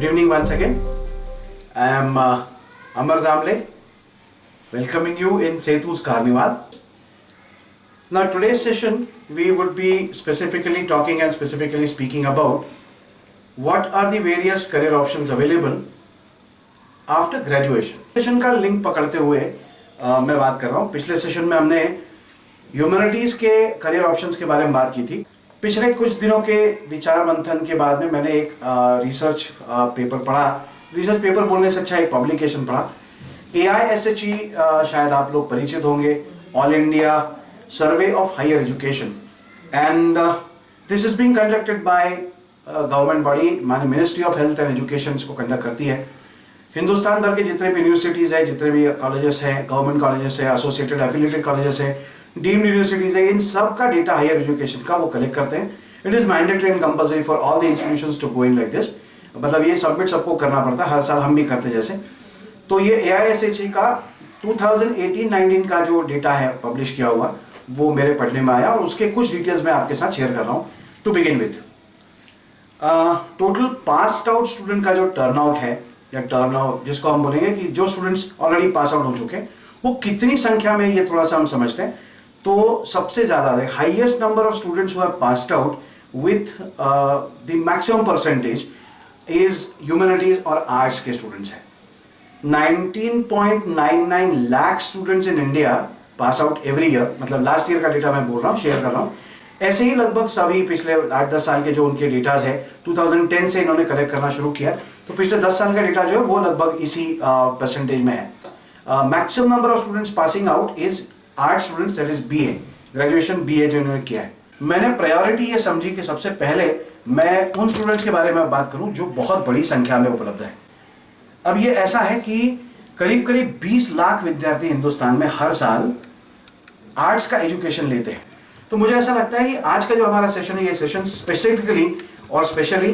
Good evening once again. I am Amar Damle, welcoming you in Setu's Carnival. Now today's session we would be specifically talking and specifically speaking about what are the various career options available after graduation. Session का link पकड़ते हुए मैं बात कर रहा हूँ. पिछले session में हमने ह्यूमैनिटीज के करियर ऑप्शंस के बारे में बात की थी. पिछले कुछ दिनों के विचार मंथन के बाद में मैंने एक रिसर्च पेपर पढ़ा. रिसर्च पेपर बोलने से अच्छा एक पब्लिकेशन पढ़ा. AISHE शायद आप लोग परिचित होंगे, all India survey of higher education, and this is being conducted by government body, माने ministry of health and education को कंडक्ट करती है. हिंदुस्तान भर के जितने भी यूनिवर्सिटीज है, जितने भी कॉलेजेस हैं, गवर्नमेंट कॉलेजेस है, एसोसिएटेड एफिलिएटेड कॉलेजेस है, डीम्ड यूनिवर्सिटीज है, इन सब का डेटा हायर एजुकेशन का वो कलेक्ट करते हैं. It is mandatory and compulsory for all the institutions to go in like this. मतलब ये सबमिट सबको करना पड़ता है, हर साल हम भी करते जैसे. तो ये AISHE का 2018-19 का जो डेटा है पब्लिश किया हुआ, वो मेरे पढ़ने में आया और उसके कुछ डिटेल्स मैं आपके साथ शेयर कर रहा हूँ. To begin with, total pass out student का जो टर्नआउट है, या टर्नआउट जिसको हम बोलेंगे कि जो स्टूडेंट्स ऑलरेडी पास आउट हो चुके हैं, वो कितनी संख्या में, ये थोड़ा सा हम समझते हैं. तो सबसे ज्यादा highest number of students who have passed out with the maximum percentage is humanities और आर्ट्स के स्टूडेंट्स हैं. 19.99 lakh students in India pass out every year. मतलब लास्ट ईयर का डेटा मैं बोल रहा हूँ, शेयर कर रहा हूँ. ऐसे ही लगभग सभी पिछले 8-10 साल के जो उनके डेटाज है, 2010 से इन्होंने कलेक्ट करना शुरू किया, तो पिछले 10 साल का डेटा जो है वो लगभग इसी परसेंटेज में है. Maximum number of students passing out is art students, that is BA, graduation BA जो इन्होंने किया है. मैंने प्रायोरिटी ये समझी कि सबसे पहले मैं उन स्टूडेंट्स के बारे में बात करूं जो बहुत बड़ी संख्या में उपलब्ध है. अब ये ऐसा है कि करीब करीब 20 लाख विद्यार्थी हिंदुस्तान में हर साल आर्ट्स का एजुकेशन लेते हैं. तो मुझे ऐसा लगता है कि आज का जो हमारा सेशन है, ये सेशन स्पेसिफिकली और स्पेशली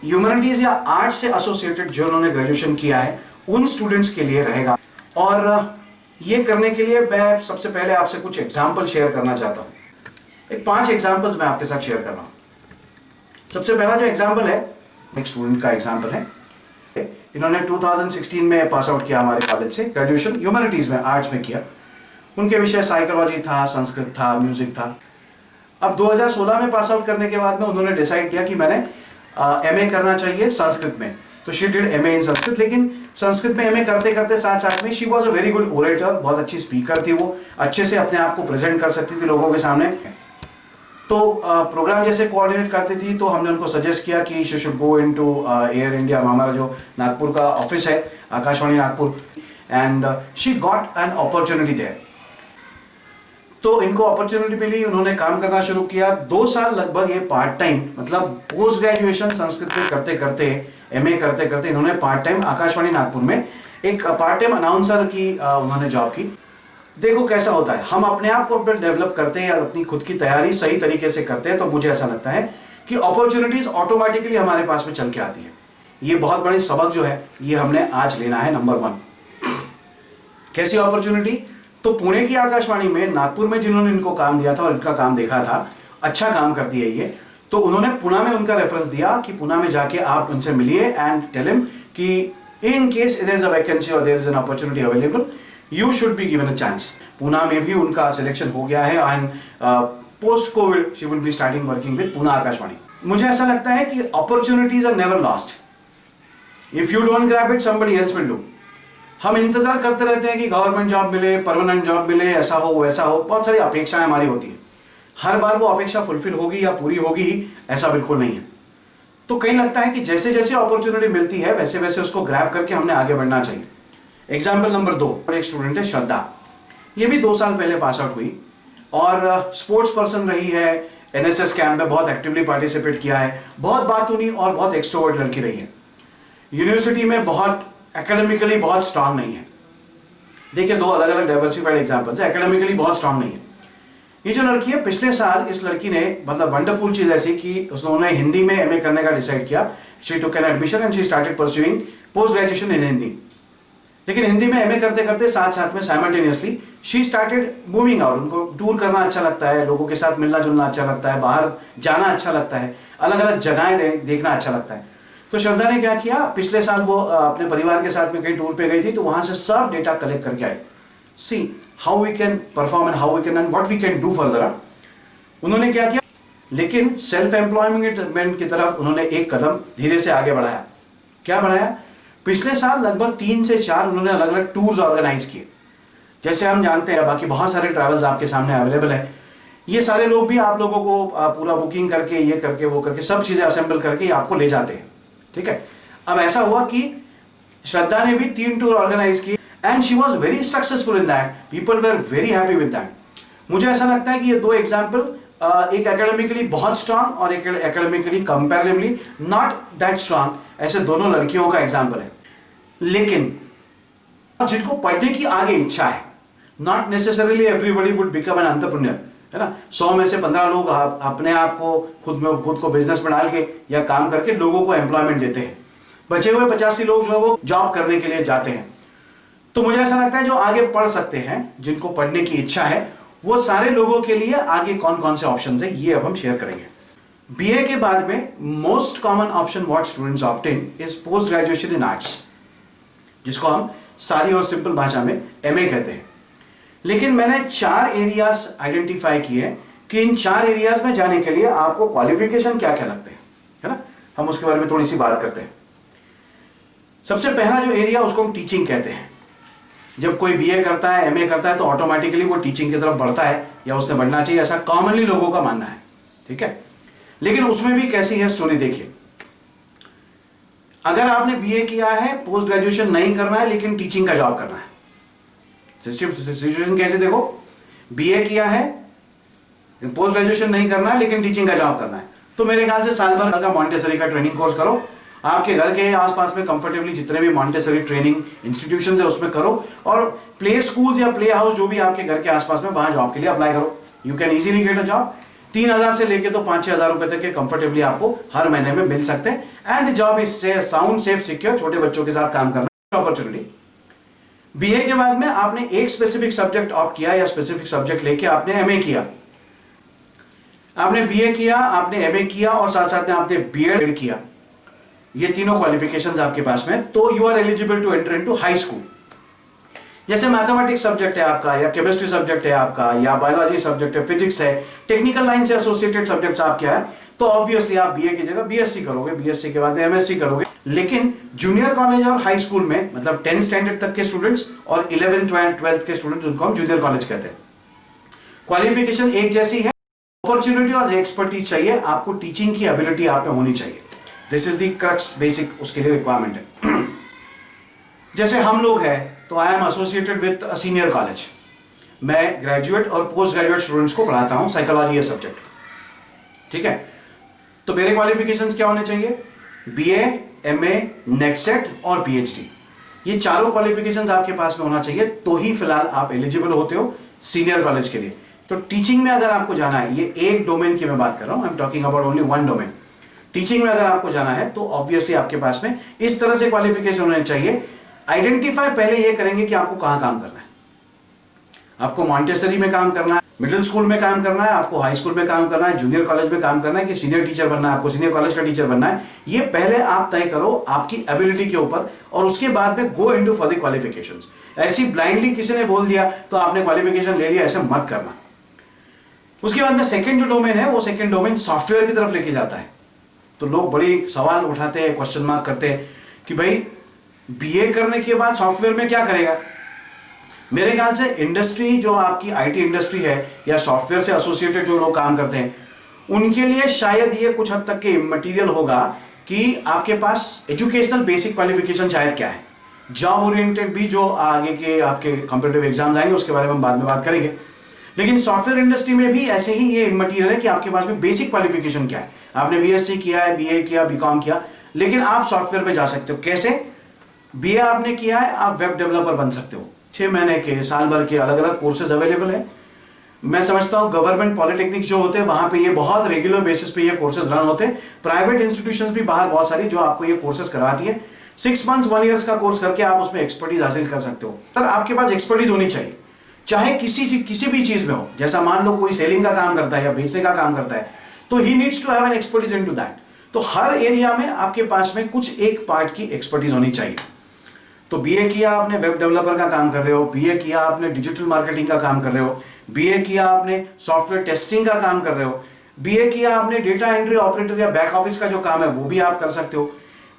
ह्यूमैनिटीज या आर्ट्स से एसोसिएटेड जो उन्होंने ग्रेजुएशन किया है उन स्टूडेंट्स के लिए रहेगा. और ये करने के लिए मैं सबसे पहले आपसे कुछ एग्जाम्पल शेयर करना चाहता हूँ. एक 5 एग्जाम्पल्स मैं आपके साथ शेयर कर रहा हूँ. सबसे पहला जो एग्जाम्पल है, एक स्टूडेंट का एग्जाम्पल है. इन्होंने 2016 में पास आउट किया हमारे कॉलेज से, ग्रेजुएशन ह्यूमैनिटीज में, आर्ट्स में किया. उनके विषय साइकोलॉजी था, संस्कृत था, म्यूजिक था. अब 2016 में पास आउट करने के बाद में उन्होंने डिसाइड किया कि मैंने MA करना चाहिए संस्कृत में. तो शी डिड MA इन संस्कृत. लेकिन संस्कृत में MA करते करते साथ साथ में she was a very good orator, बहुत अच्छी स्पीकर थी, वो अच्छे से अपने आप को प्रेजेंट कर सकती थी लोगों के सामने. तो प्रोग्राम जैसे कोऑर्डिनेट करती थी, तो हमने उनको सजेस्ट किया कि she should go into Air India, हमारा जो नागपुर का ऑफिस है, Akashvani Nagpur, and she got an opportunity there. तो इनको अपॉर्चुनिटी मिली, उन्होंने काम करना शुरू किया. 2 साल लगभग ये पार्ट टाइम, मतलब पोस्ट ग्रेजुएशन संस्कृत में करते करते, MA करते करते इन्होंने पार्ट टाइम आकाशवाणी नागपुर में एक पार्ट टाइम अनाउंसर की उन्होंने जॉब की. देखो कैसा होता है, हम अपने आप को डेवलप करते हैं या अपनी खुद की तैयारी सही तरीके से करते हैं, तो मुझे ऐसा लगता है कि अपॉर्चुनिटीज ऑटोमेटिकली हमारे पास में चल के आती है. ये बहुत बड़ी सबक जो है ये हमने आज लेना है. नंबर 1, कैसी अपॉर्चुनिटी? तो पुणे की आकाशवाणी में, नागपुर में जिन्होंने इनको काम दिया था और इनका काम देखा था, अच्छा काम करती है ये, तो उन्होंने पुणे में उनका रेफरेंस दिया कि पुणे में जाके आप उनसे मिलिए एंड टेल हिम कि in case there is a vacancy और there is an opportunity available, you should be given a chance. Pune में भी उनका सिलेक्शन हो गया है and post covid she will be starting working with Pune Akashvani. मुझे ऐसा लगता है कि opportunities are never lost. If you don't grab it, somebody else will do. हम इंतजार करते रहते हैं कि गवर्नमेंट जॉब मिले, परमानेंट जॉब मिले, ऐसा हो वैसा हो. बहुत सारी अपेक्षाएं हमारी होती है. हर बार वो अपेक्षा फुलफिल होगी या पूरी होगी, ऐसा बिल्कुल नहीं है. तो कहीं लगता है कि जैसे जैसे अपॉर्चुनिटी मिलती है वैसे वैसे उसको ग्रैब करके हमने आगे बढ़ना चाहिए. एग्जाम्पल नंबर 2, एक स्टूडेंट है श्रद्धा. ये भी 2 साल पहले पास आउट हुई और स्पोर्ट्स पर्सन रही है. NSS कैंप में बहुत एक्टिवली पार्टिसिपेट किया है, बहुत बातूनी और बहुत एक्सट्रोवर्ट लड़की रही है. यूनिवर्सिटी में बहुत एकेडमिकली बहुत स्ट्रांग नहीं है. देखिए, 2 अलग अलग डाइवर्सिफाइड एग्जांपल्स है. एकेडमिकली बहुत स्ट्रांग नहीं है. ये जो लड़की है, पिछले साल इस लड़की ने, मतलब वंडरफुल चीज ऐसी कि उसने हिंदी में MA करने का डिसाइड किया. She took an admission and she started pursuing post graduation in Hindi. लेकिन हिंदी में MA करते करते साथ साथ में simultaneously she started moving out. उनको टूर करना अच्छा लगता है, लोगों के साथ मिलना जुलना अच्छा लगता है, बाहर जाना अच्छा लगता है, अलग अलग जगहें देखना अच्छा लगता है. तो श्रद्धा ने क्या किया, पिछले साल वो अपने परिवार के साथ में कहीं टूर पे गई थी, तो वहां से सब डेटा कलेक्ट करके I, see how we can perform and how we can and what we can do further. उन्होंने क्या किया, लेकिन सेल्फ एम्प्लॉयमेंट की तरफ उन्होंने एक कदम धीरे से आगे बढ़ाया। क्या बढ़ाया, पिछले साल लगभग 3 से 4 उन्होंने अलग अलग टूर्स ऑर्गेनाइज किए। जैसे हम जानते हैं, बाकी बहुत सारे ट्रैवल्स आपके सामने अवेलेबल है, ये सारे लोग भी आप लोगों को पूरा बुकिंग करके, ये करके, वो करके, सब चीजें असेंबल करके आपको ले जाते हैं, ठीक है। अब ऐसा हुआ कि श्रद्धा ने भी 3 टूर ऑर्गेनाइज किए and she was very successful in that, people were very happy with that. मुझे ऐसा लगता है कि ये 2 एग्जाम्पल, एक एकेडमिकली बहुत स्ट्रांग और एक academically comparatively not that strong, ऐसे दोनों लड़कियों का एग्जाम्पल है। लेकिन जिनको पढ़ने की आगे इच्छा है, not necessarily everybody would become an entrepreneur, है ना। 100 में से 15 लोग अपने आप को खुद को बिजनेस में डाल के या काम करके लोगों को एम्प्लॉयमेंट देते हैं, बचे हुए 85 लोग जो है वो जॉब करने के लिए जाते हैं। तो मुझे ऐसा लगता है जो आगे पढ़ सकते हैं, जिनको पढ़ने की इच्छा है, वो सारे लोगों के लिए आगे कौन कौन से ऑप्शन है, ये अब हम शेयर करेंगे। बीए के बाद में most common option what students opt in is post graduation in arts, जिसको हम सादी और सिंपल भाषा में एमए कहते हैं। लेकिन मैंने 4 एरियाज आइडेंटिफाई किए कि इन 4 एरियाज में जाने के लिए आपको क्वालिफिकेशन क्या क्या लगते हैं, है ना। हम उसके बारे में थोड़ी सी बात करते हैं। सबसे पहला जो एरिया, उसको हम टीचिंग कहते हैं। जब कोई बीए करता है, एमए करता है, तो ऑटोमेटिकली वो टीचिंग की तरफ बढ़ता है या उसने बढ़ना चाहिए, ऐसा कॉमनली लोगों का मानना है, ठीक है। लेकिन उसमें भी कैसी है स्टोरी, देखिए। अगर आपने बीए किया है, पोस्ट ग्रेजुएशन नहीं करना है, लेकिन टीचिंग का जॉब करना है, सिचुएशन कैसे देखो, बीए किया है, पोस्ट ग्रेजुएशन नहीं करना है, लेकिन टीचिंग का जॉब करना है, तो मेरे ख्याल से साल भर का मॉन्टेसरी का ट्रेनिंग कोर्स करो। आपके घर के आसपास में कंफर्टेबली जितने भी मॉन्टेसरी ट्रेनिंग इंस्टीट्यूशन है उसमें करो, और प्ले स्कूल्स या प्ले हाउस जो भी आपके घर के आसपास में, वहां जॉब के लिए अप्लाई करो। You can easily get a job. 3,000 से लेके तो 5-6 हज़ार रुपए तक के कंफर्टेबली आपको हर महीने में मिल सकते हैं। And the job is sound, safe, secure, छोटे बच्चों के साथ काम करना अपॉर्चुनिटी। बीए के बाद में आपने एक स्पेसिफिक सब्जेक्ट ऑप्ट किया या स्पेसिफिक सब्जेक्ट लेके आपने एमए किया, आपने बीए किया, आपने एमए किया और साथ साथ में आपने बीएड किया, ये तीनों क्वालिफिकेशंस आपके पास में, तो you are eligible to enter into high school. जैसे मैथमेटिक्स सब्जेक्ट है आपका, या केमिस्ट्री सब्जेक्ट है आपका, या बायोलॉजी सब्जेक्ट है, फिजिक्स है, टेक्निकल लाइन से एसोसिएटेड सब्जेक्ट्स आपके हैं, तो ऑब्वियसली आप बीए की जगह बीएससी करोगे, बीएससी के बाद एमएससी करोगे। लेकिन जूनियर कॉलेज और हाई स्कूल में, मतलब 10th स्टैंडर्ड तक के स्टूडेंट्स और 11th 12th के स्टूडेंट्स, उनको हम जूनियर कॉलेज कहते हैं। क्वालिफिकेशन एक जैसी है, अपॉर्चुनिटी और एक्सपर्टीज चाहिए, आपको टीचिंग की एबिलिटी आप में होनी चाहिए। This is the crux, basic उसके लिए रिक्वायरमेंट है। जैसे हम लोग हैं, तो I am associated with a senior college, मैं ग्रेजुएट और पोस्ट ग्रेजुएट स्टूडेंट्स को पढ़ाता हूं साइकोलॉजी ये सब्जेक्ट, ठीक है। तो मेरे क्वालिफिकेशंस क्या होने चाहिए, बीए, एमए, नेट सेट और पीएचडी, ये चारों क्वालिफिकेशंस आपके पास में होना चाहिए, तो ही फिलहाल आप एलिजिबल होते हो सीनियर कॉलेज के लिए। तो टीचिंग में अगर आपको जाना है, ये एक डोमेन की मैं बात कर रहा हूं, I am talking about only one domain. Teaching में अगर आपको जाना है तो ऑब्वियसली आपके पास में इस तरह से क्वालिफिकेशन होने चाहिए। आइडेंटिफाई पहले ये करेंगे कि आपको कहां काम करना है, आपको मॉन्टेसरी में काम करना है, मिडिल स्कूल में काम करना है, आपको हाई स्कूल में काम करना है, जूनियर कॉलेज में काम करना है, कि सीनियर टीचर बनना है, आपको सीनियर कॉलेज का टीचर बनना है। ये पहले आप तय करो आपकी एबिलिटी के ऊपर, और उसके बाद में go into for the qualifications. ऐसी ब्लाइंडली किसी ने बोल दिया तो आपने क्वालिफिकेशन ले लिया, ऐसे मत करना। उसके बाद में सेकंड जो डोमेन है, वो सेकंड डोमेन सॉफ्टवेयर की तरफ लेके जाता है। तो लोग बड़ी सवाल उठाते हैं, क्वेश्चन मार्क करते हैं कि भाई बीए करने के बाद सॉफ्टवेयर में क्या करेगा। मेरे ख्याल से इंडस्ट्री जो आपकी आईटी इंडस्ट्री है या सॉफ्टवेयर से एसोसिएटेड जो लोग काम करते हैं, उनके लिए शायद ये कुछ हद तक के मटेरियल होगा कि आपके पास एजुकेशनल बेसिक क्वालिफिकेशन शायद क्या है। जॉब ओरिएंटेड भी जो आगे के आपके कॉम्पिटिटिव एग्जाम्स आएंगे उसके बारे में हम बाद में बात करेंगे, लेकिन सॉफ्टवेयर इंडस्ट्री में भी ऐसे ही ये मटेरियल है कि आपके पास में बेसिक क्वालिफिकेशन क्या है। आपने बीएससी किया है, बीए किया, बीकॉम किया, लेकिन आप सॉफ्टवेयर पे जा सकते हो। कैसे? बीए आपने किया है, आप वेब डेवलपर बन सकते हो। 6 महीने के, साल भर के अलग अलग कोर्सेज अवेलेबल है। मैं समझता हूँ गवर्नमेंट पॉलिटेक्निक जो होते हैं वहां पे ये बहुत रेगुलर बेसिस पे ये कोर्सेज रन होते हैं। प्राइवेट इंस्टीट्यूशंस भी बाहर बहुत सारी जो आपको ये कोर्सेज करवाती है। 6 months 1 year का कोर्स करके आप उसमें एक्सपर्टीज हासिल कर सकते हो। सर आपके पास एक्सपर्टीज होनी चाहिए, चाहे किसी भी चीज में हो। जैसा मान लो कोई सेलिंग का काम करता है या बेचने का काम करता है, तो he needs to have an expertise into that. तो हर एरिया में आपके पास में कुछ एक पार्ट की एक्सपर्टीज होनी चाहिए। तो बीए किया आपने वेब डेवलपर का काम कर रहे हो, बीए किया आपने डिजिटल मार्केटिंग का काम कर रहे हो, बीए किया आपने सॉफ्टवेयर टेस्टिंग का काम कर रहे हो, बीए किया आपने डेटा एंट्री ऑपरेटर या बैक ऑफिस का जो काम है वो भी आप कर सकते हो।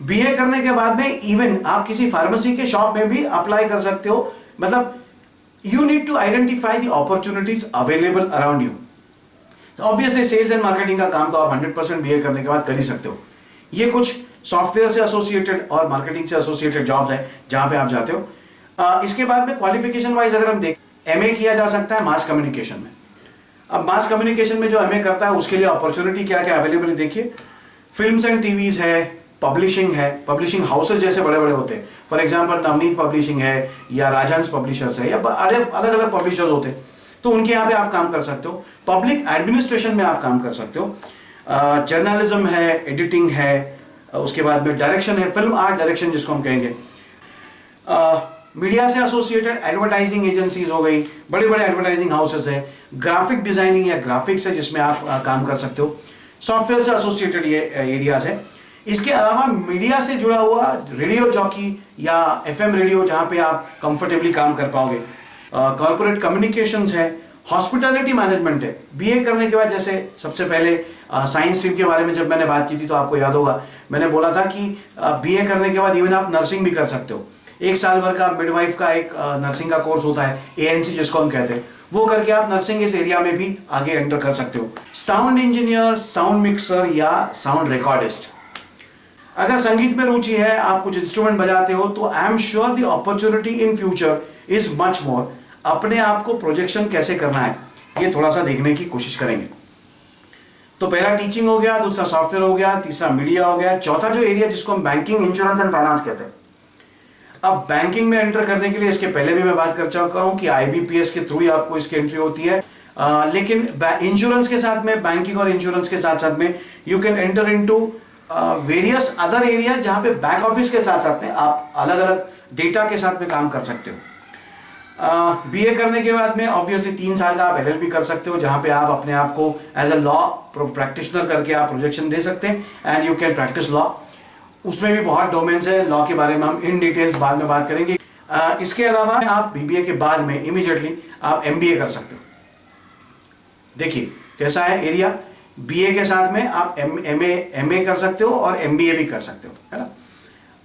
बीए करने के बाद में इवन आप किसी फार्मेसी के शॉप में भी अप्लाई कर सकते हो। मतलब you need to identify the opportunities available around you. Obviously sales and marketing का काम तो आप 100% बीए करने के बाद कर ही सकते हो। ये कुछ सॉफ्टवेयर से एसोसिएटेड और मार्केटिंग से एसोसिएटेड जॉब्स है जहां पे आप जाते हो। इसके बाद में क्वालिफिकेशन वाइज अगर हम देखें, एमए किया जा सकता है मास कम्युनिकेशन में। अब मास कम्युनिकेशन में जो एमए करता है उसके लिए अपॉर्चुनिटी क्या क्या अवेलेबल है देखिए। फिल्म्स एंड टीवीज है, पब्लिशिंग है, पब्लिशिंग हाउसेज जैसे बड़े बड़े होते हैं, फॉर एग्जांपल नवनीत पब्लिशिंग है या राजहंस पब्लिशर्स है या अलग अलग पब्लिशर्स होते हैं, तो उनके यहाँ पे आप काम कर सकते हो। पब्लिक एडमिनिस्ट्रेशन में आप काम कर सकते हो। जर्नलिज्म है, एडिटिंग है, उसके बाद में डायरेक्शन है, फिल्म आर्ट डायरेक्शन जिसको हम कहेंगे। मीडिया से एसोसिएटेड एडवर्टाइजिंग एजेंसीज हो गई, बड़े बड़े एडवर्टाइजिंग हाउसेस है, ग्राफिक डिजाइनिंग या ग्राफिक्स है जिसमें आप काम कर सकते हो। सॉफ्टवेयर से एसोसिएटेड ये एरियाज है। इसके अलावा मीडिया से जुड़ा हुआ रेडियो जॉकी या एफएम रेडियो जहां पे आप कंफर्टेबली काम कर पाओगे। कॉर्पोरेट कम्युनिकेशंस है, हॉस्पिटैलिटी मैनेजमेंट है। बीए करने के बाद जैसे सबसे पहले साइंस स्ट्रीम के बारे में जब मैंने बात की थी तो आपको याद होगा मैंने बोला था कि बीए करने के बाद इवन आप नर्सिंग भी कर सकते हो। 1 साल भर का मिडवाइफ का एक नर्सिंग का कोर्स होता है, एएनसी जिसको हम कहते हैं, वो करके आप नर्सिंग इस एरिया में भी आगे एंटर कर सकते हो। साउंड इंजीनियर, साउंड मिक्सर या साउंड रिकॉर्डिस्ट। अगर संगीत में रुचि है, आप कुछ इंस्ट्रूमेंट बजाते हो, तो I am sure the opportunity in future is much more. अपने आप को प्रोजेक्शन कैसे करना है ये थोड़ा सा देखने की कोशिश करेंगे। तो पहला टीचिंग हो गया, दूसरा सॉफ्टवेयर हो गया, तीसरा मीडिया हो गया, चौथा जो एरिया जिसको हम बैंकिंग, इंश्योरेंस एंड फाइनेंस कहते हैं। अब बैंकिंग में एंटर करने के लिए इसके पहले भी मैं बात कर चुका हूं कि आईबीपीएस के थ्रू ही आपको इसकी एंट्री होती है। लेकिन इंश्योरेंस के साथ में, बैंकिंग और इंश्योरेंस के साथ साथ में you can enter into various other area जहां पे बैक ऑफिस के साथ साथ में आप अलग अलग डेटा के साथ में काम कर सकते हो। बीए करने के बाद में ऑब्वियसली 3 साल का आप एलएलबी कर सकते हो जहां पे आप अपने आप को एज अ लॉ प्रैक्टिशनर करके आप प्रोजेक्शन दे सकते हैं and you can practice law. उसमें भी बहुत डोमेन्स है, लॉ के बारे में हम इन डिटेल्स बाद में बात करेंगे। इसके अलावा आप बीबीए के बाद में इमीडिएटली आप एमबीए कर सकते हो। देखिए कैसा है एरिया, बीए के साथ में आप एमए कर सकते हो और एमबीए भी कर सकते हो, है ना।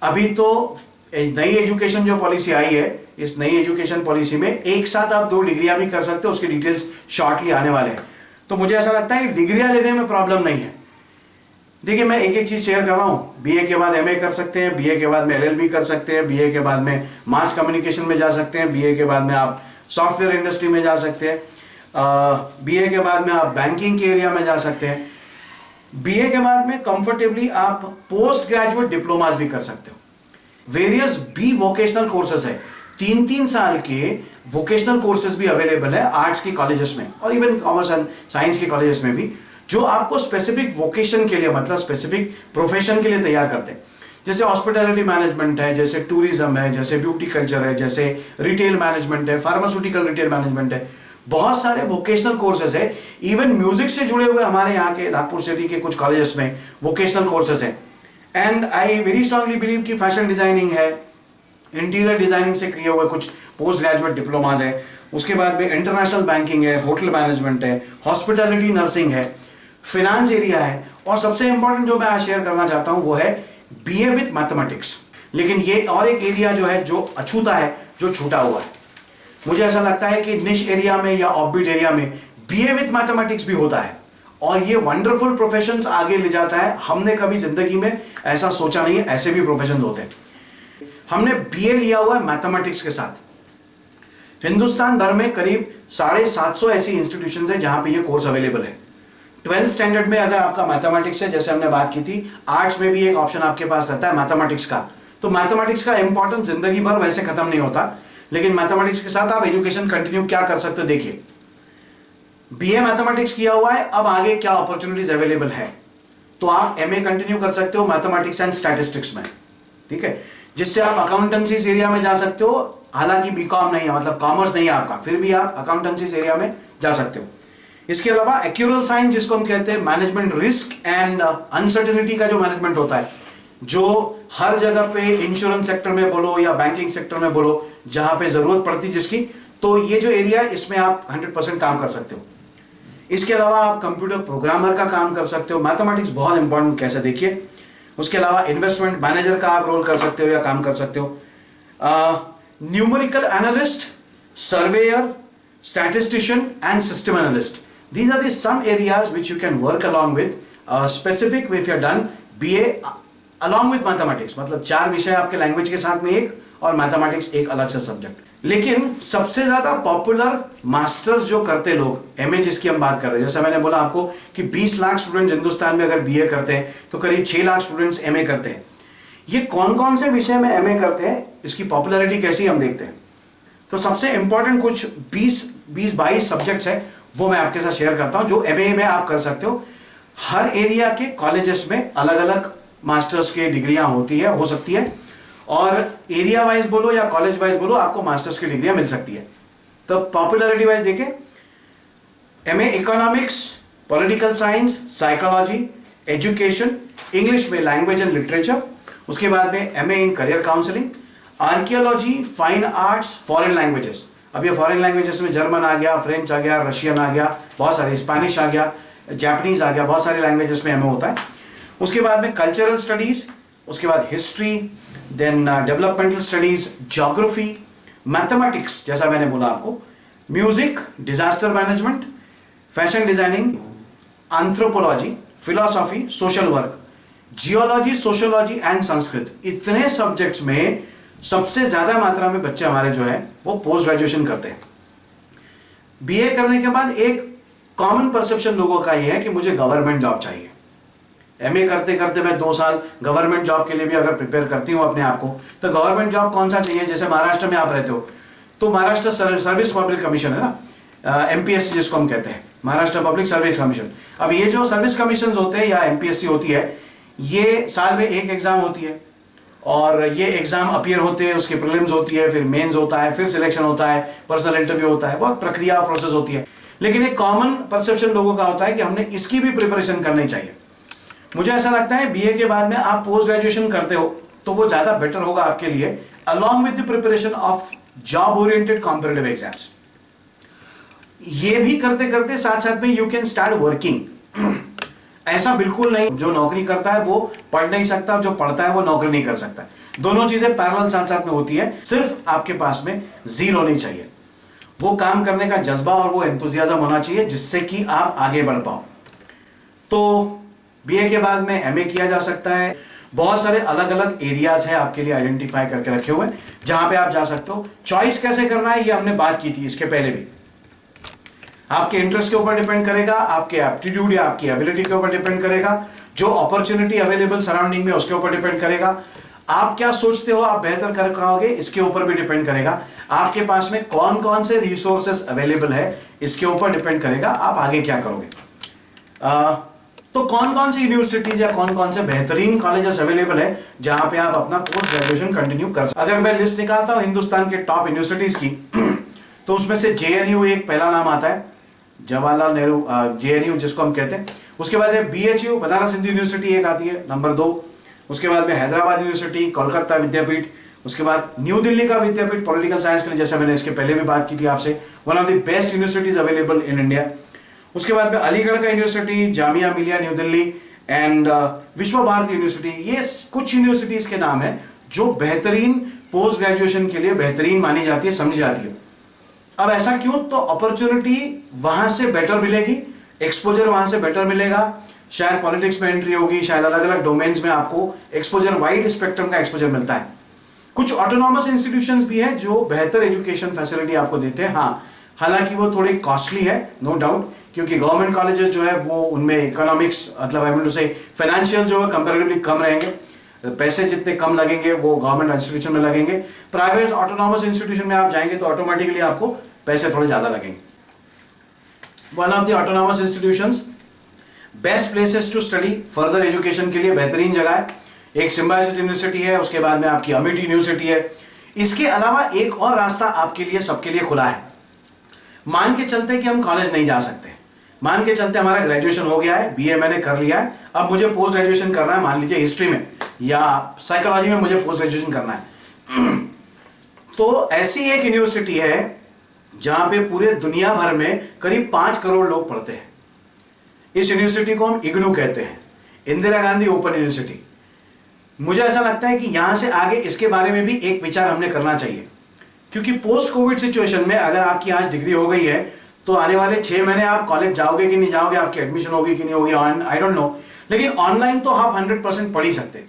अभी तो नई एजुकेशन जो पॉलिसी आई है, इस नई एजुकेशन पॉलिसी में एक साथ आप 2 डिग्रियां भी कर सकते हो। उसके डिटेल्स शॉर्टली आने वाले हैं। तो मुझे ऐसा लगता है कि डिग्रियां लेने में प्रॉब्लम नहीं है। देखिए मैं एक एक चीज शेयर कर रहा हूं। बीए के बाद एमए कर सकते हैं, बीए के बाद में एलएलबी कर सकते हैं, बीए के बाद में मास कम्युनिकेशन में जा सकते हैं, बीए के बाद में आप सॉफ्टवेयर इंडस्ट्री में जा सकते हैं, बीए के बाद में आप बैंकिंग के एरिया में जा सकते हैं, बीए के बाद में कंफर्टेबली आप पोस्ट ग्रेजुएट डिप्लोमास भी कर सकते हो। वेरियस बी वोकेशनल कोर्सेज है, 3-3 साल के वोकेशनल कोर्सेज भी अवेलेबल है आर्ट्स के कॉलेजेस में और इवन कॉमर्स एंड साइंस के कॉलेजेस में भी, जो आपको स्पेसिफिक वोकेशन के लिए, मतलब स्पेसिफिक प्रोफेशन के लिए तैयार करते हैं। जैसे हॉस्पिटैलिटी मैनेजमेंट है, जैसे टूरिज्म है, जैसे ब्यूटी कल्चर है, जैसे रिटेल मैनेजमेंट है, फार्मास्यूटिकल रिटेल मैनेजमेंट है, बहुत सारे वोकेशनल कोर्सेज है। इवन म्यूजिक से जुड़े हुए हमारे यहाँ के नागपुर सिटी के कुछ कॉलेजेस में वोकेशनल कोर्सेज है। And I very strongly believe कि फैशन डिजाइनिंग है, इंटीरियर डिजाइनिंग से किए हुए कुछ पोस्ट ग्रेजुएट डिप्लोमाज है। उसके बाद में इंटरनेशनल बैंकिंग है, होटल मैनेजमेंट है, हॉस्पिटैलिटी नर्सिंग है, फिनांस एरिया है, और सबसे इंपॉर्टेंट जो मैं आज शेयर करना चाहता हूं वो है बीए विथ मैथमेटिक्स। लेकिन ये और एक एरिया जो है, जो अछूता है, जो छूटा हुआ है। मुझे ऐसा लगता है कि निश एरिया में या ऑफबीट एरिया में बीए विथ मैथमेटिक्स भी होता है और ये वंडरफुल प्रोफेशंस आगे ले जाता है। हमने कभी जिंदगी में ऐसा सोचा नहीं है, ऐसे भी प्रोफेशंस होते हैं। हमने बीए लिया हुआ है मैथमेटिक्स के साथ। हिंदुस्तान भर में करीब 750 ऐसी इंस्टीट्यूशंस है जहां पे ये कोर्स अवेलेबल है। 12th स्टैंडर्ड में अगर आपका मैथमेटिक्स है, जैसे हमने बात की थी, आर्ट्स में भी एक ऑप्शन आपके पास रहता है मैथमेटिक्स का। तो मैथमेटिक्स का इंपॉर्टेंस जिंदगी भर वैसे खत्म नहीं होता, लेकिन मैथमेटिक्स के साथ आप एजुकेशन कंटिन्यू क्या कर सकते हो। देखिए बीए मैथमेटिक्स किया हुआ है, अब आगे क्या अपॉर्चुनिटीज अवेलेबल है, तो आप एमए कंटिन्यू कर सकते हो मैथमेटिक्स एंड स्टैटिस्टिक्स में, ठीक है, जिससे आप अकाउंटेंसी एरिया में जा सकते हो। हालांकि बीकॉम नहीं है, मतलब कॉमर्स नहीं है आपका, फिर भी आप अकाउंटेंसी एरिया में जा सकते हो। इसके अलावा एक्यूरल साइंस, जिसको हम कहते हैं मैनेजमेंट रिस्क एंड अनसर्टेनिटी का जो मैनेजमेंट होता है, जो हर जगह पे इंश्योरेंस सेक्टर में बोलो या बैंकिंग सेक्टर में बोलो, जहां पे जरूरत पड़ती जिसकी, तो ये जो एरिया है इसमें आप 100% काम कर सकते हो। इसके अलावा आप कंप्यूटर प्रोग्रामर का काम कर सकते हो। मैथमेटिक्स बहुत इंपॉर्टेंट, कैसे देखिए। उसके अलावा इन्वेस्टमेंट मैनेजर का आप रोल कर सकते हो या काम कर सकते हो। Numerical analyst, surveyor, statistician and system analyst. These are the some areas which you can work along with. Specific if you have done BA along with mathematics, मतलब 4 विषय आपके लैंग्वेज के साथ में एक, और मैथमेटिक्स एक अलग से सब्जेक्ट। लेकिन सबसे ज्यादा पॉपुलर मास्टर्स जो करते लोग, एमए जिसकी हम बात कर रहे हैं, जैसे मैंने बोला आपको कि 20 लाख स्टूडेंट हिंदुस्तान में अगर बीए करते हैं तो करीब 6 लाख स्टूडेंट्स एमए करते हैं। ये कौन कौन से विषय में एमए करते हैं, इसकी पॉपुलैरिटी कैसी हम देखते हैं। तो सबसे इंपॉर्टेंट कुछ 20-22 सब्जेक्ट्स है, वो मैं आपके साथ शेयर करता हूं, जो एमए में आप कर सकते हो। हर एरिया के कॉलेजेस में अलग अलग मास्टर्स के डिग्रियां होती है, हो सकती है, और एरिया वाइज बोलो या कॉलेज वाइज बोलो, आपको मास्टर्स की डिग्रियां मिल सकती है। तो पॉपुलैरिटी वाइज देखें, MA economics, political science, psychology, education, English में लैंग्वेज एंड लिटरेचर, उसके बाद में MA in career counselling, archaeology, fine arts, foreign languages. अब ये फॉरेन लैंग्वेजेस में जर्मन आ गया, फ्रेंच आ गया, रशियन आ गया, बहुत सारे, स्पेनिश आ गया, जापानीज आ गया, बहुत सारे लैंग्वेजेस में एमए होता है। उसके बाद में कल्चरल स्टडीज, उसके बाद history, then developmental studies, geography, mathematics जैसा मैंने बोला आपको, music, disaster management, fashion designing, anthropology, philosophy, social work, geology, sociology and Sanskrit. इतने सब्जेक्ट्स में सबसे ज्यादा मात्रा में बच्चे हमारे जो है वो पोस्ट ग्रेजुएशन करते हैं। बीए करने के बाद एक कॉमन परसेप्शन लोगों का ये है कि मुझे गवर्नमेंट जॉब चाहिए। एमए करते करते मैं 2 साल गवर्नमेंट जॉब के लिए भी अगर प्रिपेयर करती हूँ अपने आप को, तो गवर्नमेंट जॉब कौन सा चाहिए। जैसे महाराष्ट्र में आप रहते हो तो महाराष्ट्र सर्विस पब्लिक कमीशन है ना, एमपीएससी जिसको हम कहते हैं, महाराष्ट्र पब्लिक सर्विस कमीशन। अब ये जो सर्विस कमीशन होते हैं या एमपीएससी होती है, ये साल में एक एग्जाम होती है, और ये एग्जाम अपीयर होते हैं, उसकी प्रीलिम्स होती है, फिर मेंस होता है, फिर सिलेक्शन होता है, पर्सनल इंटरव्यू होता है, बहुत प्रक्रिया प्रोसेस होती है। लेकिन एक कॉमन परसेप्शन लोगों का होता है कि हमने इसकी भी प्रिपरेशन करनी चाहिए। मुझे ऐसा लगता है बीए के बाद में आप पोस्ट ग्रेजुएशन करते हो तो वो ज्यादा बेटर होगा आपके लिए, along with the preparation of job oriented competitive exams. ये भी करते करते साथ साथ में यू कैन स्टार्ट वर्किंग। ऐसा बिल्कुल नहीं जो नौकरी करता है वो पढ़ नहीं सकता, जो पढ़ता है वो नौकरी नहीं कर सकता। दोनों चीजें पैरेलल साथ साथ में होती है। सिर्फ आपके पास में जीरो नहीं चाहिए, वो काम करने का जज्बा और वो एंथुसियाज्म होना चाहिए जिससे कि आप आगे बढ़ पाओ। तो बीए के बाद में एमए किया जा सकता है। बहुत सारे अलग अलग एरियाज है आपके लिए आइडेंटिफाई करके रखे हुए जहां पे आप जा सकते हो। चॉइस कैसे करना है ये हमने बात की थी इसके पहले भी। आपके इंटरेस्ट के ऊपर डिपेंड करेगा, आपके एप्टीट्यूड या आपकी एबिलिटी के ऊपर डिपेंड करेगा, जो अपॉर्चुनिटी अवेलेबल सराउंडिंग में उसके ऊपर डिपेंड करेगा, आप क्या सोचते हो आप बेहतर कर पाओगे इसके ऊपर भी डिपेंड करेगा, आपके पास में कौन कौन से रिसोर्सेस अवेलेबल है इसके ऊपर डिपेंड करेगा आप आगे क्या करोगे। तो कौन कौन सी यूनिवर्सिटीज या कौन कौन से बेहतरीन कॉलेजेस अवेलेबल है जहां पे आप अपना पोस्ट ग्रेजुएशन कंटिन्यू कर सकते। अगर मैं लिस्ट निकालता हूं हिंदुस्तान के टॉप यूनिवर्सिटीज की तो उसमें से जेएनयू एक पहला नाम आता है, जवाहरलाल नेहरू जेएनयू जिसको हम कहते हैं। उसके बाद है बीएचयू बनारस हिंदू यूनिवर्सिटी एक आती है नंबर 2। उसके बाद में हैदराबाद यूनिवर्सिटी, कोलकाता विद्यापीठ, उसके बाद न्यू दिल्ली का विद्यापीठ पॉलिटिकल साइंस के लिए, जैसा मैंने इसके पहले भी बात की थी आपसे, one of the best universities available in India. उसके बाद में अलीगढ़ का university, Jamia Millia new Delhi and विश्व भारती यूनिवर्सिटी। ये कुछ यूनिवर्सिटीज के नाम है जो बेहतरीन पोस्ट ग्रेजुएशन के लिए बेहतरीन मानी जाती है, समझी जाती है। अब ऐसा क्यों, तो अपॉर्चुनिटी वहां से बेटर मिलेगी, एक्सपोजर वहां से बेटर मिलेगा, शायद पॉलिटिक्स में एंट्री होगी, शायद अलग अलग डोमेन्स में आपको एक्सपोजर, वाइड स्पेक्ट्रम का एक्सपोजर मिलता है। कुछ ऑटोनॉमस इंस्टीट्यूशंस भी हैं जो बेहतर एजुकेशन फैसिलिटी आपको देते हैं। हाँ, हालांकि वो थोड़ी कॉस्टली है नो डाउट, क्योंकि गवर्नमेंट कॉलेजेस जो है वो उनमें इकोनॉमिक्स मतलब आई मीन टू से फाइनेंशियल जो है कंपैरेटिवली कम रहेंगे, पैसे जितने कम लगेंगे वो गवर्नमेंट इंस्टीट्यूशन में लगेंगे। प्राइवेट ऑटोनॉमस इंस्टीट्यूशन में आप जाएंगे तो ऑटोमेटिकली आपको पैसे थोड़े ज्यादा लगेंगे। One of the autonomous institutions, best places to study further education के लिए बेहतरीन जगह है, एक सिम्बायोसिस यूनिवर्सिटी है, उसके बाद में आपकी अमिटी यूनिवर्सिटी है। इसके अलावा एक और रास्ता आपके लिए सबके लिए खुला है। मान के चलते कि हम कॉलेज नहीं जा सकते, मान के चलते हमारा ग्रेजुएशन हो गया है, बीए मैंने कर लिया है, अब मुझे पोस्ट ग्रेजुएशन करना है, मान लीजिए हिस्ट्री में या साइकोलॉजी में मुझे पोस्ट ग्रेजुएशन करना है। तो ऐसी एक यूनिवर्सिटी है जहां पे पूरे दुनिया भर में करीब 5 करोड़ लोग पढ़ते हैं। इस यूनिवर्सिटी को हम इग्नू कहते हैं, इंदिरा गांधी ओपन यूनिवर्सिटी। मुझे ऐसा लगता है कि यहां से आगे इसके बारे में भी एक विचार हमने करना चाहिए, क्योंकि पोस्ट कोविड सिचुएशन में अगर आपकी आज डिग्री हो गई है तो आने वाले 6 महीने आप कॉलेज जाओगे कि नहीं जाओगे, आपकी एडमिशन होगी कि नहीं होगी, आई डोंट नो, लेकिन ऑनलाइन तो आप 100% पढ़ ही सकते।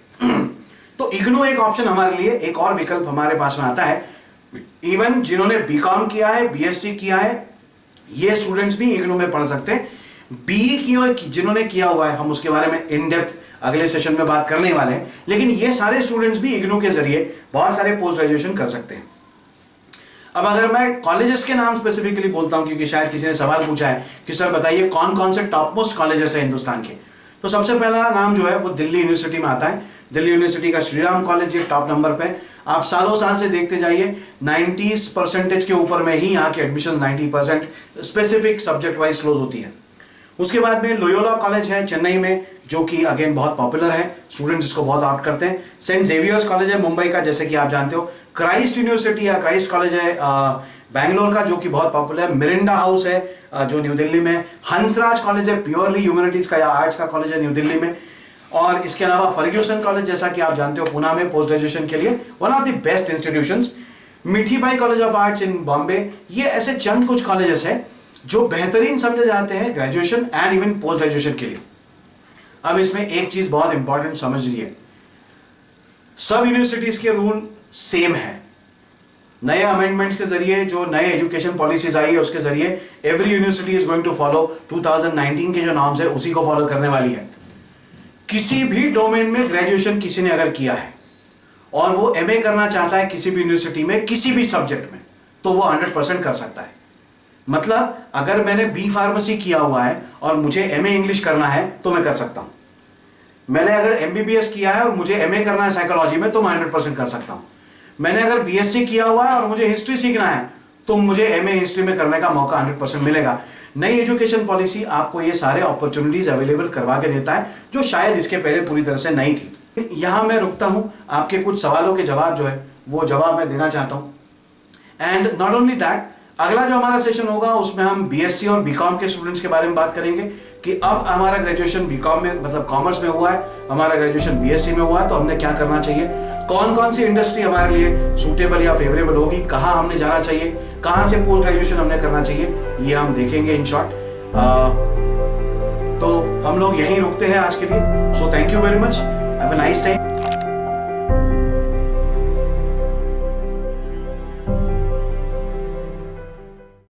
तो इग्नू एक ऑप्शन हमारे लिए, एक और विकल्प हमारे पास में आता है। इवन जिन्होंने बीकॉम किया है, बीएससी किया है, ये स्टूडेंट्स भी इग्नू में पढ़ सकते हैं। बीई की जिन्होंने किया हुआ है, हम उसके बारे में इन डेप्थ अगले सेशन में बात करने वाले हैं, लेकिन ये सारे स्टूडेंट्स भी इग्नू के जरिए बहुत सारे पोस्ट ग्रेजुएशन कर सकते हैं। अब अगर मैं कॉलेजेस के नाम स्पेसिफिकली बोलता हूं, क्योंकि शायद किसी ने सवाल पूछा है कि सर बताइए कौन कौन से टॉप मोस्ट कॉलेजेस हैं हिंदुस्तान के, तो सबसे पहला नाम जो है वो दिल्ली यूनिवर्सिटी में आता है। दिल्ली यूनिवर्सिटी का श्रीराम कॉलेज ये टॉप नंबर पे। आप सालों साल से देखते जाइए, 90% के ऊपर में ही यहाँ की admission 90% specific subject wise close होती है। उसके बाद में लोयोला कॉलेज है चेन्नई में, जो कि अगेन बहुत पॉपुलर है, स्टूडेंट्स इसको बहुत आउट करते हैं। सेंट जेवियर्स कॉलेज है मुंबई का, जैसे कि आप जानते हो। क्राइस्ट यूनिवर्सिटी या क्राइस्ट कॉलेज है बैंगलोर का, जो कि बहुत पॉपुलर है। मिरिंडा हाउस है जो न्यू दिल्ली में। हंसराज कॉलेज है, प्योरली ह्यूमैनिटीज का या आर्ट्स का कॉलेज है न्यू दिल्ली में। और इसके अलावा फर्ग्यूसन कॉलेज, जैसा कि आप जानते हो, पुणे में पोस्ट ग्रेजुएशन के लिए one of the best institutions. Mithibai college of arts इन बॉम्बे। ये ऐसे चंद कुछ कॉलेजेस हैं जो बेहतरीन समझे जाते हैं graduation and even post graduation के लिए। अब इसमें एक चीज बहुत इंपॉर्टेंट समझ लीजिए, सब यूनिवर्सिटीज के रूल सेम है। नए अमेंडमेंट के जरिए जो नए एजुकेशन पॉलिसीज आई है, उसके जरिए every university is going to follow 2019 के जो नॉर्म्स है उसी को फॉलो करने वाली है। किसी भी डोमेन में ग्रेजुएशन किसी ने अगर किया है और वो एमए करना चाहता है किसी भी यूनिवर्सिटी में किसी भी सब्जेक्ट में, तो वो 100% कर सकता है। मतलब अगर मैंने बी फार्मेसी किया हुआ है और मुझे एमए इंग्लिश करना है तो मैं कर सकता हूं। मैंने अगर एमबीबीएस किया है और मुझे एमए करना है साइकोलॉजी में तो मैं 100% कर सकता हूं। मैंने अगर बीएससी किया हुआ है और मुझे हिस्ट्री सीखना है तो मुझे एमए हिस्ट्री में करने का मौका 100% मिलेगा। नई एजुकेशन पॉलिसी आपको ये सारे अपॉर्चुनिटीज अवेलेबल करवा के देता है, जो शायद इसके पहले पूरी तरह से नहीं थी। यहां मैं रुकता हूं, आपके कुछ सवालों के जवाब जो है वो जवाब मैं देना चाहता हूं। एंड नॉट ओनली दैट, अगला जो हमारा सेशन होगा उसमें हम बीएससी और बीकॉम के स्टूडेंट्स के बारे में बात करेंगे कि अब हमारा ग्रेजुएशन बीकॉम में मतलब कॉमर्स में हुआ है, हमारा ग्रेजुएशन बीएससी में हुआ है, तो हमने क्या करना चाहिए, कौन कौन सी इंडस्ट्री हमारे लिए सूटेबल या फेवरेबल होगी, कहाँ हमने जाना चाहिए, कहाँ से पोस्ट ग्रेजुएशन हमने करना चाहिए, ये हम देखेंगे इन शॉर्ट। तो हम लोग यहीं रुकते हैं आज के लिए। So thank you very much, have a nice time.